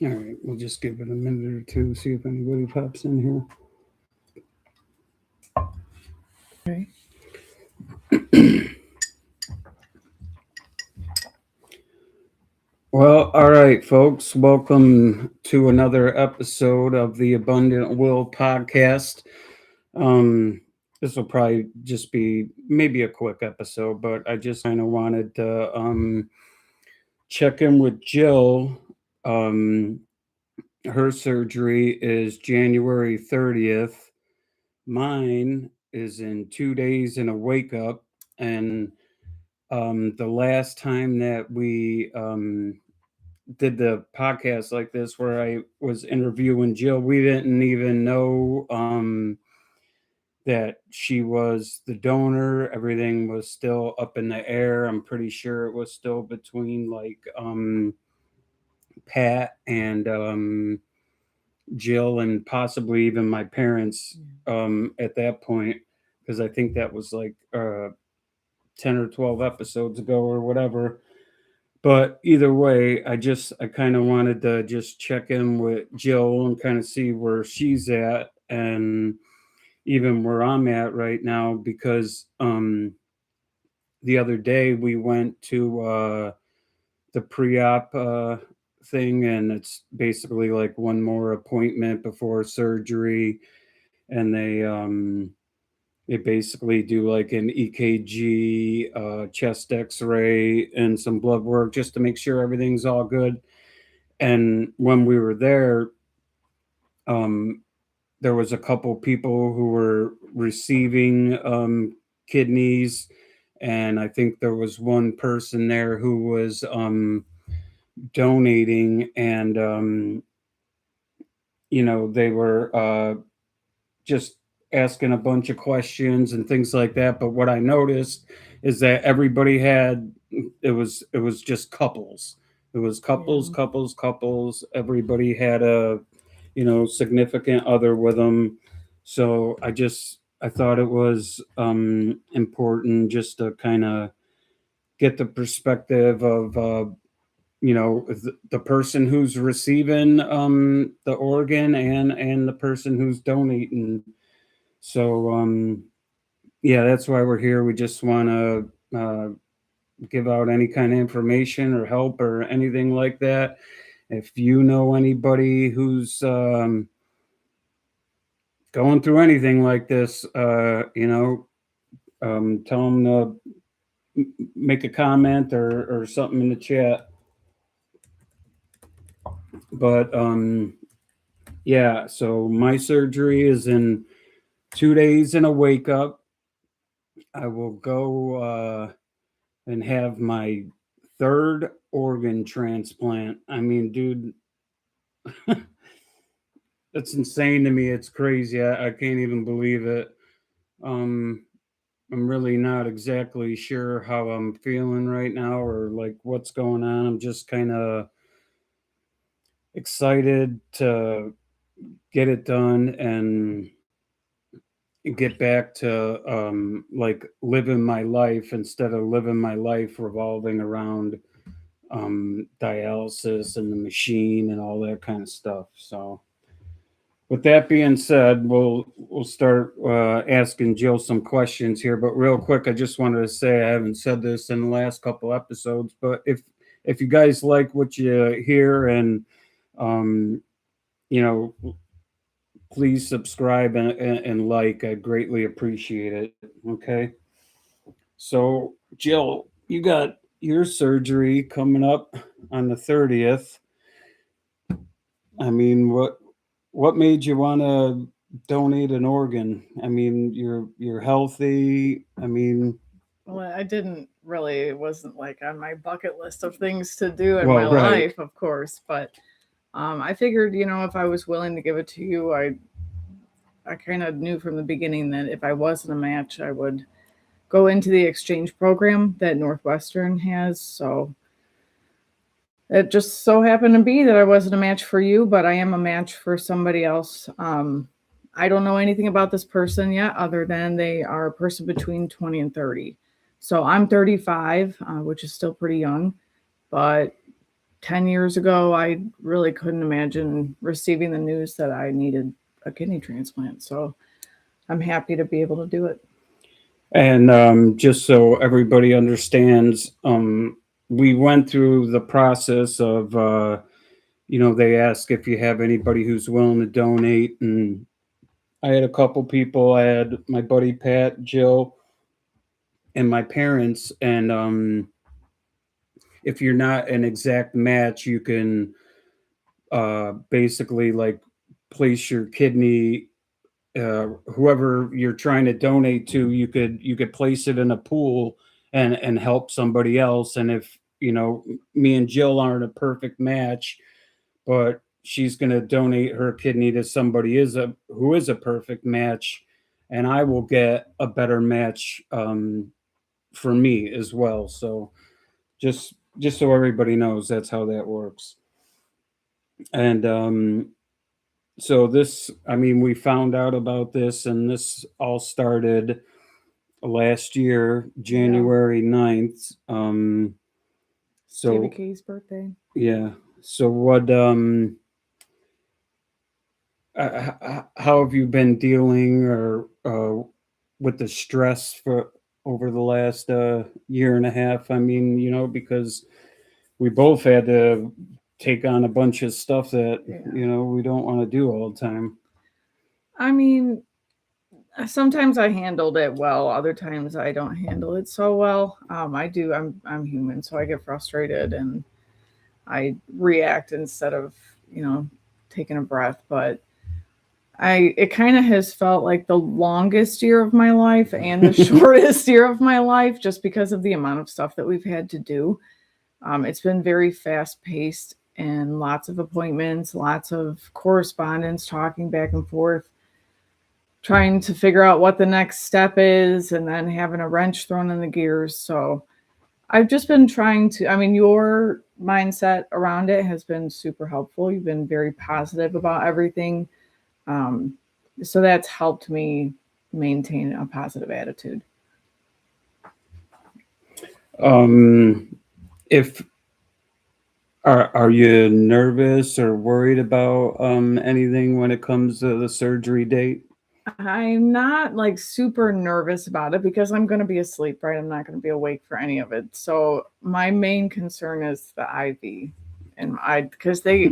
All right, we'll just give it a minute or two, see if anybody pops in here. Okay. Well, all right, folks, welcome to another episode of the Abundant Will podcast. Um, this will probably just be maybe a quick episode, but I just kind of wanted to check in with Jill. Um, her surgery is January 30th. Mine is in 2 days in a wake up. And the last time that we did the podcast like this, where I was interviewing Jill, we didn't even know that she was the donor. Everything was still up in the air. I'm pretty sure it was still between like Pat and Jill and possibly even my parents at that point, because I think that was like 10 or 12 episodes ago or whatever. But either way, I kind of wanted to just check in with Jill and kind of see where she's at and even where I'm at right now, because the other day we went to the pre-op thing, and it's basically like one more appointment before surgery, and they basically do like an EKG, chest X-ray, and some blood work just to make sure everything's all good. And when we were there, um, there was a couple people who were receiving kidneys, and I think there was one person there who was donating, and they were just asking a bunch of questions and things like that. But what I noticed is that everybody had it was just couples. It was couples, Yeah. couples, couples. Everybody had a significant other with them. So I thought it was important just to kind of get the perspective of the person who's receiving the organ and the person who's donating. So yeah, that's why we're here. We just want to give out any kind of information or help or anything like that. If you know anybody who's going through anything like this, tell them to make a comment or something in the chat. But yeah, so my surgery is in 2 days in a wake up. I will go and have my third organ transplant. I mean, dude, it's insane to me. It's crazy. I can't even believe it. Um, I'm really not exactly sure how I'm feeling right now or like what's going on. I'm just kind of excited to get it done and get back to like living my life instead of living my life revolving around dialysis and the machine and all that kind of stuff. So with that being said, we'll start asking Jill some questions here. But real quick, I just wanted to say I haven't said this in the last couple episodes, but if you guys like what you hear and um, you know, please subscribe and like. I greatly appreciate it. Okay. So, Jill, you got your surgery coming up on the 30th. I mean, what made you want to donate an organ? I mean, you're healthy. I mean, Well, I didn't really, it wasn't like on my bucket list of things to do in my well, right. life, of course, but I figured, if I was willing to give it to you, I kind of knew from the beginning that if I wasn't a match, I would go into the exchange program that Northwestern has. So it just so happened to be that I wasn't a match for you, but I am a match for somebody else. I don't know anything about this person yet, other than they are a person between 20 and 30. So I'm 35, which is still pretty young, but 10 years ago, I really couldn't imagine receiving the news that I needed a kidney transplant. So I'm happy to be able to do it. And just so everybody understands, we went through the process of, they ask if you have anybody who's willing to donate. And I had a couple people. I had my buddy Pat, Jill, and my parents. And if you're not an exact match, you can basically like place your kidney, whoever you're trying to donate to, you could place it in a pool and help somebody else. And if me and Jill aren't a perfect match, but she's going to donate her kidney to somebody who is a perfect match, and I will get a better match for me as well. So just so everybody knows, that's how that works. And so we found out about this, and this all started last year, January 9th. So David Kay's birthday. Yeah. So how have you been dealing or with the stress for over the last year and a half? I mean, because we both had to take on a bunch of stuff that we don't want to do all the time. I mean, sometimes I handled it well, other times I don't handle it so well. I do. I'm human, so I get frustrated and I react instead of taking a breath. But it kind of has felt like the longest year of my life and the shortest year of my life, just because of the amount of stuff that we've had to do. It's been very fast paced and lots of appointments, lots of correspondence, talking back and forth, trying to figure out what the next step is, and then having a wrench thrown in the gears. So I've just been trying to, your mindset around it has been super helpful. You've been very positive about everything. So that's helped me maintain a positive attitude. Are you nervous or worried about anything when it comes to the surgery date? I'm not like super nervous about it because I'm going to be asleep, right? I'm not going to be awake for any of it. So my main concern is the IV, and because they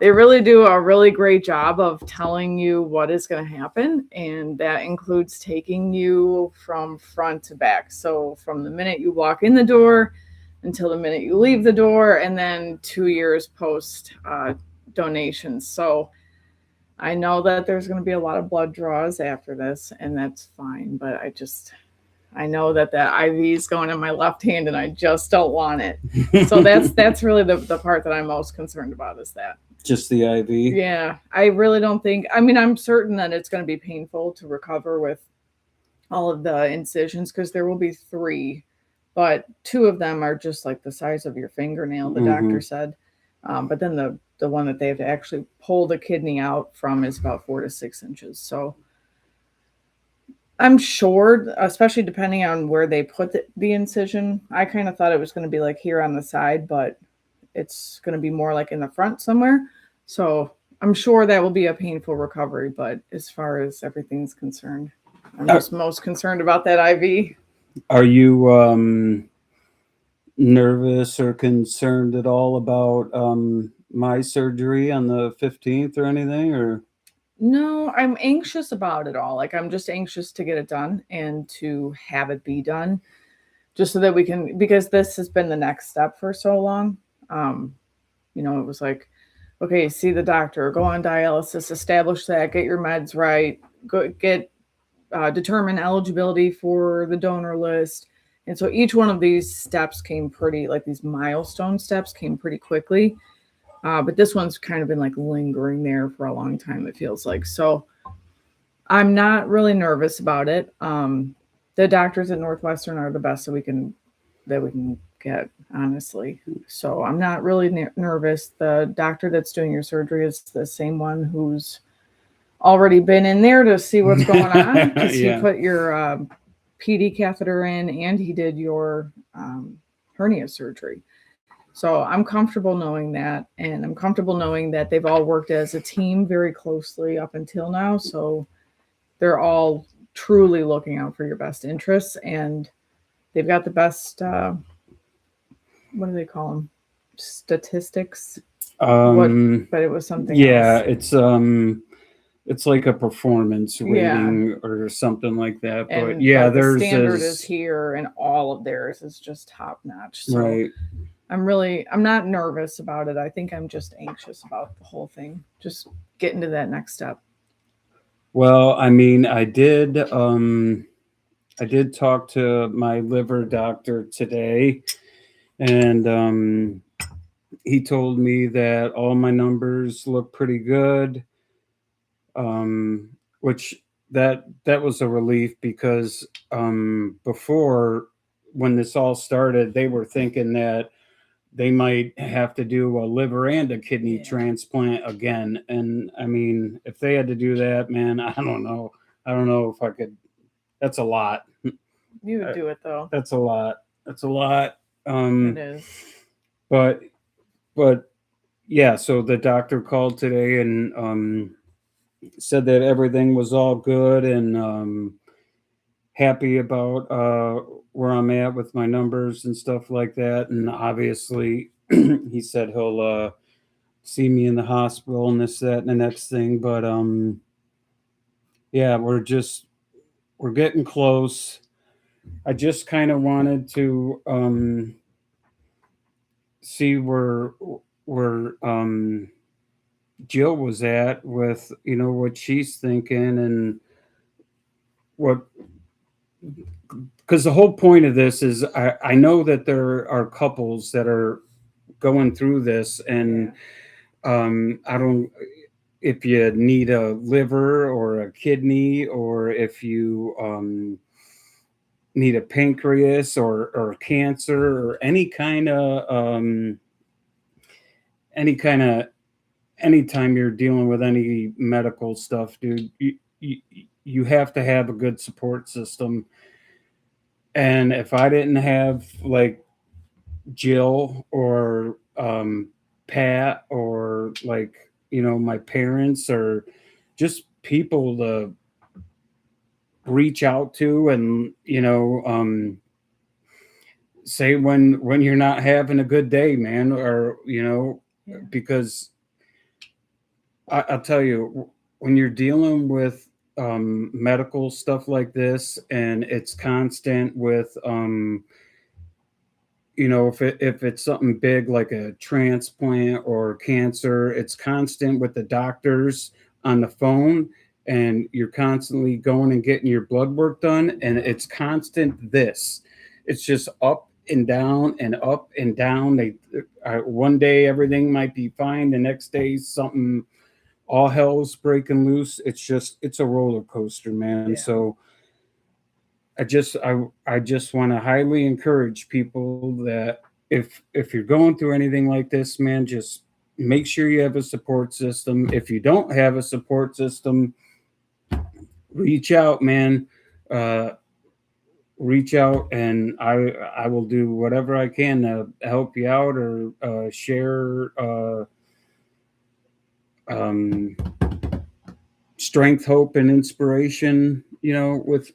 really do a really great job of telling you what is going to happen, and that includes taking you from front to back. So from the minute you walk in the door until the minute you leave the door, and then 2 years post donations. So I know that there's going to be a lot of blood draws after this, and that's fine. But I know that IV is going in my left hand, and I just don't want it. So that's really the part that I'm most concerned about, is that. Just the IV? Yeah, I really don't think. I'm certain that it's going to be painful to recover with all of the incisions, because there will be 3, but 2 of them are just like the size of your fingernail, the doctor said. But then the one that they have to actually pull the kidney out from is about 4 to 6 inches. So I'm sure, especially depending on where they put the incision, I kind of thought it was going to be like here on the side, but it's going to be more like in the front somewhere. So I'm sure that will be a painful recovery. But as far as everything's concerned, I'm just most concerned about that IV. Are you nervous or concerned at all about my surgery on the 15th or anything? Or no, I'm anxious about it all. Like, I'm just anxious to get it done and to have it be done, just so that we can, because this has been the next step for so long. It was like, okay, see the doctor, go on dialysis, establish that, get your meds right, go get determine eligibility for the donor list. And so each one of these steps came these milestone steps came pretty quickly. But this one's kind of been like lingering there for a long time, it feels like. So I'm not really nervous about it. The doctors at Northwestern are the best that we can get, honestly. So I'm not really nervous. The doctor that's doing your surgery is the same one who's already been in there to see what's going on, because he put your PD catheter in, and he did your hernia surgery. So I'm comfortable knowing that, and I'm comfortable knowing that they've all worked as a team very closely up until now. So they're all truly looking out for your best interests, and they've got the best. What do they call them? Statistics. What? But it was something Yeah, else. it's like a performance Yeah, rating or something like that. But and yeah, like the theirs standard is is here, and all of theirs is just top notch. So right. I'm not nervous about it. I think I'm just anxious about the whole thing. Just getting to that next step. Well, I mean, I did talk to my liver doctor today, and he told me that all my numbers look pretty good. Which that was a relief because before, when this all started, they were thinking that they might have to do a liver and a kidney Yeah. transplant again. And I mean, if they had to do that, man, I don't know. I don't know if I could. That's a lot. You would do it though. That's a lot. That's a lot. It Um, is. but but yeah. So the doctor called today and said that everything was all good and happy about where I'm at with my numbers and stuff like that. And obviously, he said he'll see me in the hospital and this, that, and the next thing. But yeah, we're getting close. I just kind of wanted to see where Jill was at with what she's thinking and what because the whole point of this is I know that there are couples that are going through this and I don't if you need a liver or a kidney or if you need a pancreas or cancer or any kind of anytime you're dealing with any medical stuff, dude, you have to have a good support system. And if I didn't have like Jill or Pat or like my parents or just people to reach out to and say when you're not having a good day, man, or because I'll tell you when you're dealing with medical stuff like this and it's constant with if it's something big like a transplant or cancer, it's constant with the doctors on the phone and you're constantly going and getting your blood work done and it's constant this. It's just up and down and up and down. One day everything might be fine, the next day something all hell's breaking loose. It's a roller coaster, man. Yeah. So I just want to highly encourage people that if you're going through anything like this, man, just make sure you have a support system. If you don't have a support system, reach out, man. Uh, Reach out, and I will do whatever I can to help you out or share um, strength, hope, and inspiration. With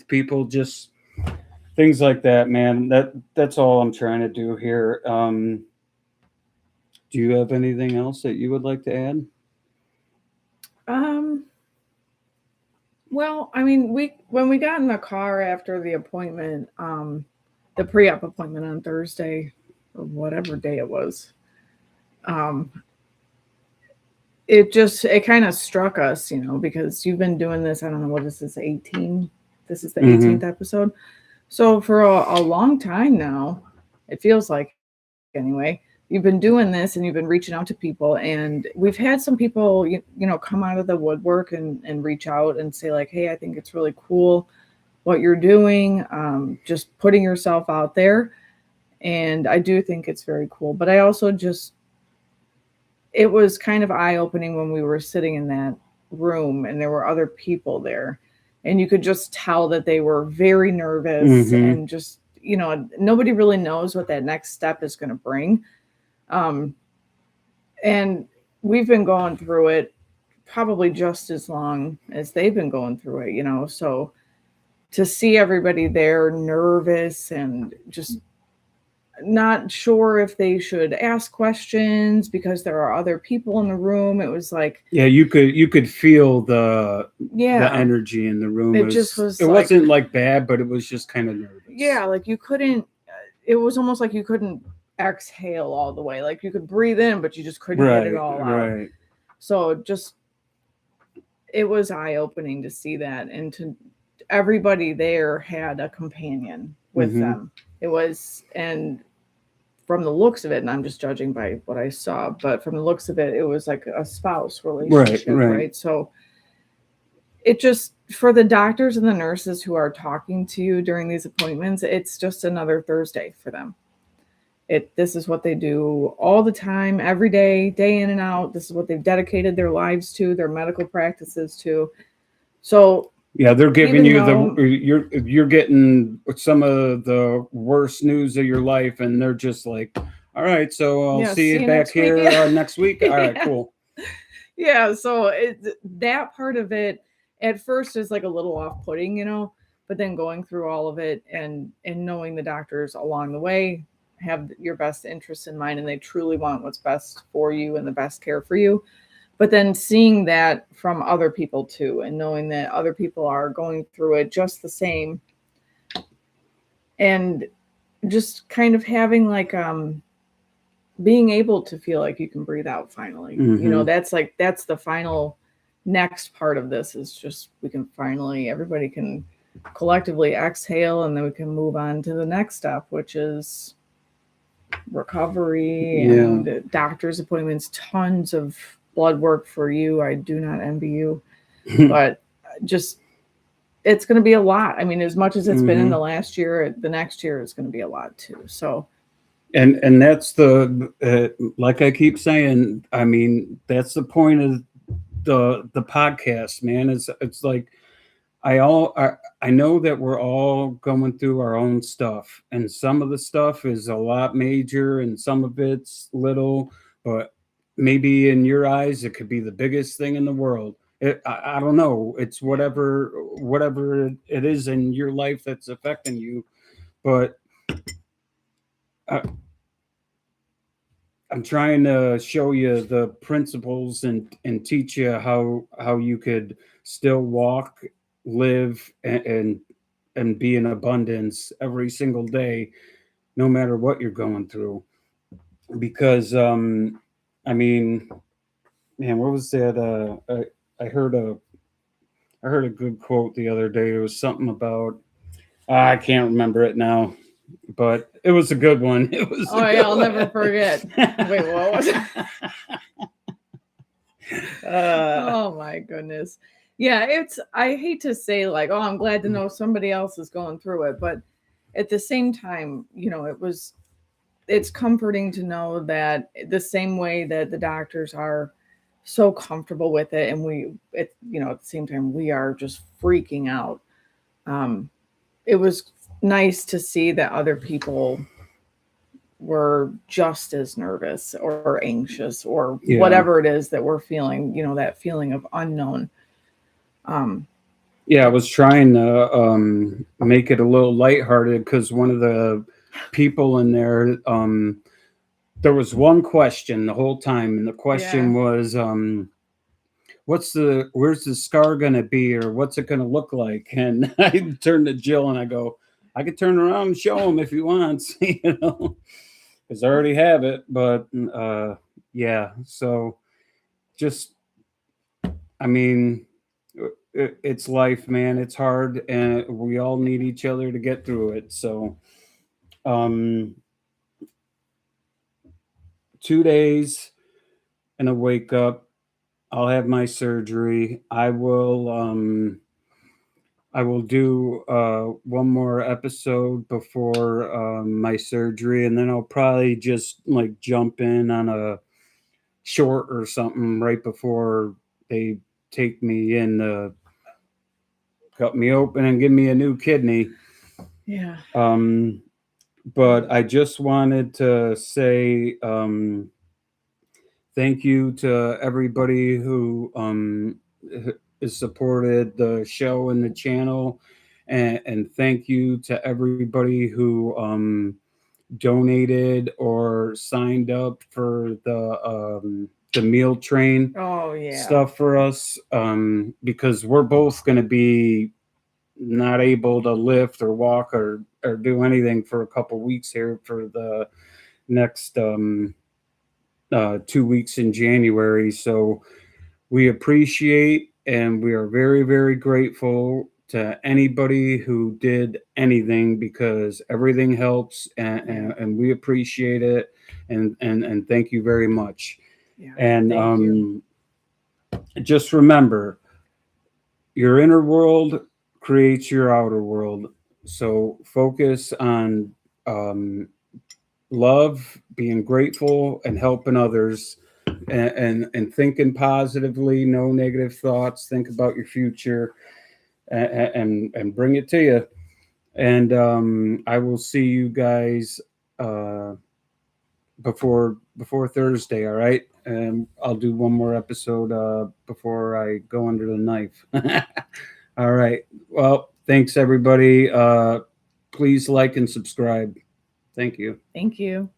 people, just things like that, man. That's all I'm trying to do here. Do you have anything else that you would like to add? Um. Well, I mean, when we got in the car after the appointment, the pre-op appointment on Thursday, or whatever day it was, um, it kind of struck us, because you've been doing this. I don't know what this is, 18. This is the 18th episode. So for a long time now, it feels like anyway, you've been doing this and you've been reaching out to people, and we've had some people come out of the woodwork and reach out and say like, hey, I think it's really cool what you're doing, just putting yourself out there. And I do think it's very cool, but I also just, it was kind of eye-opening when we were sitting in that room and there were other people there and you could just tell that they were very nervous and just nobody really knows what that next step is going to bring. And we've been going through it probably just as long as they've been going through it, so to see everybody there nervous and just not sure if they should ask questions because there are other people in the room. It was like, yeah, you could feel the energy in the room. It just was. It wasn't like bad, but it was just kind of nervous. Yeah, like you couldn't. It was almost like you couldn't exhale all the way. Like you could breathe in, but you just couldn't get it all out. Right. So it was eye-opening to see that, and to everybody there had a companion with them. It was, and from the looks of it, and I'm just judging by what I saw, but from the looks of it, it was like a spouse relationship, right? So it just, for the doctors and the nurses who are talking to you during these appointments, it's just another Thursday for them. This is what they do all the time, every day, day in and out. This is what they've dedicated their lives to, their medical practices to. So yeah, they're giving you're getting some of the worst news of your life, and they're just like, all right, so I'll see you back here next week. All right, cool. Yeah, so that part of it at first is like a little off-putting, but then going through all of it and knowing the doctors along the way have your best interests in mind, and they truly want what's best for you and the best care for you. But then seeing that from other people too, and knowing that other people are going through it just the same, and just kind of having like being able to feel like you can breathe out finally. That's the final next part of this, is just everybody can collectively exhale, and then we can move on to the next step, which is recovery and doctor's appointments, tons of blood work for you. I do not envy you, but just, it's going to be a lot. I mean, as much as it's been in the last year, the next year is going to be a lot too. So, and that's like I keep saying, I mean, that's the point of the podcast, man. It's like, I know that we're all going through our own stuff, and some of the stuff is a lot major and some of it's little, but maybe in your eyes it could be the biggest thing in the world. I don't know. It's whatever it is in your life that's affecting you, but I'm trying to show you the principles and teach you how you could still walk, live, and be in abundance every single day, no matter what you're going through. Because I mean, man, what was that? I heard a good quote the other day. It was something about, I can't remember it now, but it was a good one. It was. Oh yeah, I'll never forget. Wait, what was it? Oh my goodness. Yeah, I hate to say like, oh, I'm glad to know somebody else is going through it, but at the same time, it's comforting to know that the same way that the doctors are so comfortable with it, and at the same time, we are just freaking out. It was nice to see that other people were just as nervous or anxious or whatever it is that we're feeling, that feeling of unknown. I was trying to make it a little lighthearted, because one of the people in there, there was one question the whole time, and the question was, where's the scar gonna be, or what's it gonna look like? And I turned to Jill and I go, I could turn around and show him if he wants, because I already have it. But so just, I mean, it's life, man. It's hard, and we all need each other to get through it. So 2 days and a wake up, I'll have my surgery. I will do one more episode before my surgery, and then I'll probably just like jump in on a short or something right before they take me in to cut me open and give me a new kidney. Yeah. but I just wanted to say thank you to everybody who has supported the show and the channel, and thank you to everybody who donated or signed up for the meal train Oh yeah. stuff for us, because we're both going to be not able to lift or walk or do anything for a couple weeks here for the next 2 weeks in January. So we appreciate and we are very, very grateful to anybody who did anything, because everything helps, and we appreciate it, and thank you very much. Yeah. And Thank you. just remember, your inner world creates your outer world. So focus on love, being grateful, and helping others, and thinking positively. No negative thoughts. Think about your future, and bring it to you. And I will see you guys before Thursday. All right, and I'll do one more episode before I go under the knife. All right. Well, thanks everybody. Please like and subscribe. Thank you. Thank you.